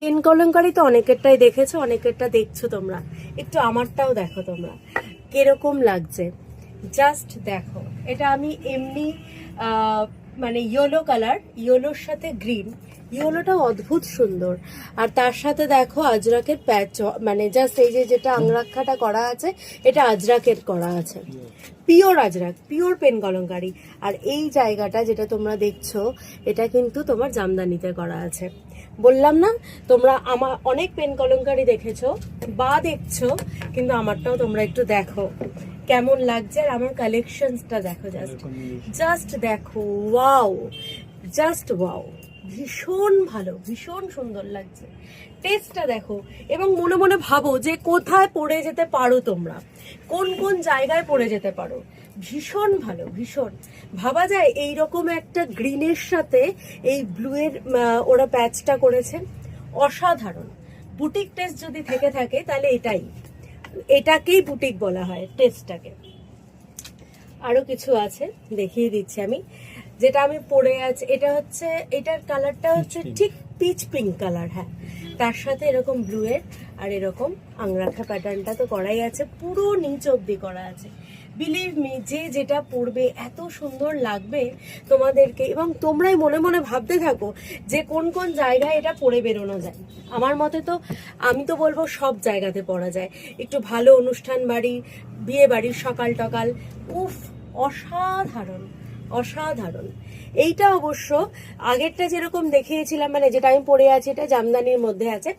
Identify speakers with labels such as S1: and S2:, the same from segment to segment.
S1: Pen kalamkari তো অনেকেরটাই দেখেছো, অনেকেরটা দেখছো তোমরা। একটু আমারটাও দেখো তোমরা কিরকম লাগছে, জাস্ট দেখো। এটা আমি এমনি মানে ইয়েলো কালার, ইয়েলোর সাথে গ্রিন, ইয়েলোটা অদ্ভুত সুন্দর। আর তার সাথে দেখো আজরাকের প্যাচ, মানে জাস্ট এই যে যেটা আংরাক্ষাটা করা আছে এটা আজরাকের করা আছে, pure Ajrakh, pure pen Kalamkari. আর এই জায়গাটা যেটা তোমরা দেখছো এটা কিন্তু তোমার জামদানিতে করা আছে। বললাম না, তোমরা আমার অনেক পেন কলমকারি দেখেছো বা দেখছো, কিন্তু আমারটাও তোমরা একটু দেখো কেমন লাগছে। আর আমার কালেকশনসটা দেখো, জাস্ট জাস্ট দেখো, ওয়াও, জাস্ট ওয়াও, ভীষণ ভালো, ভীষণ সুন্দর লাগছে। টেস্টটা দেখো এবং মনে মনে ভাবো যে কোথায় পড়ে যেতে পারো তোমরা, কোন কোন জায়গায় পড়ে যেতে পারো। ভীষণ ভালো, ভীষণ ভাবা যায়। এইরকম একটা গ্রিনের সাথে এই ব্লু এর ওরা প্যাচটা করেছেন, অসাধারণ। বুটিক টেস্ট যদি থেকে থাকে তাহলে এটাকেই বুটিক বলা হয়, টেস্টটাকে। আরো কিছু আছে, দেখিয়ে দিচ্ছি আমি। যেটা আমি পরে আছি এটা হচ্ছে, এটার কালারটা হচ্ছে ঠিক পিচ পিঙ্ক কালার, হ্যাঁ। তার সাথে এরকম ব্লু এর আর এরকম আংরাখা প্যাটার্নটা তো করাই আছে, পুরো নিচ অব্দি করা আছে। বিলিভ মি, যে যেটা পরবে এত সুন্দর লাগবে তোমাদেরকে, এবং তোমরাই মনে মনে ভাবতে থাকো যে কোন কোন জায়গায় এটা পরে বেরোনো যায়। আমার মতে তো আমি তো বলবো সব জায়গাতে পরা যায়। একটু ভালো অনুষ্ঠান বাড়ি, বিয়ে বাড়ির সকাল টকাল, উফ, অসাধারণ, অসাধারণ। এইটা অবশ্য আগেরটা যেরকম দেখিয়েছিলাম, মানে যেটা আমি পরে আছি এটা জামদানির মধ্যে আছে,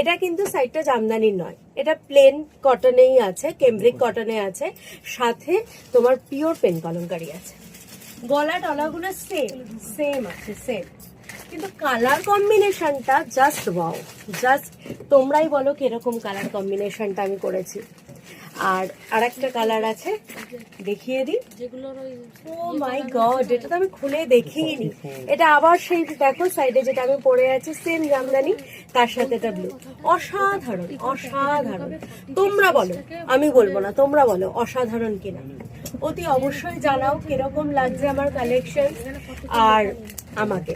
S1: এটা কিন্তু সাইডটা জামদানির নয়, এটা প্লেন কটনেই আছে, কেমব্রিক কটনে আছে, সাথে তোমার পিওর পেন কলমকারি আছে। গলা টলাগুলো সেম সেম আছে, সেম, কিন্তু কালার কম্বিনেশনটা জাস্ট ওয়াও, জাস্ট তোমরাই বলো কিরকম কালার কম্বিনেশনটা আমি করেছি। আর আরেকটা কালার আছে, দেখিয়ে দিই। ও মাই গড, এটা তো আমি খুলে দেখিনি। এটা আবার সেই দেখো সাইডে যেটা আমি পরে আছি, সেম জামদানি, তার সাথে এটা ব্লু। অসাধারণ, অসাধারণ। তোমরা বলো, আমি বলবো না, তোমরা বলো অসাধারণ কিনা। অতি অবশ্যই জানাও কিরকম লাগছে আমার কালেকশন। আর আমাকে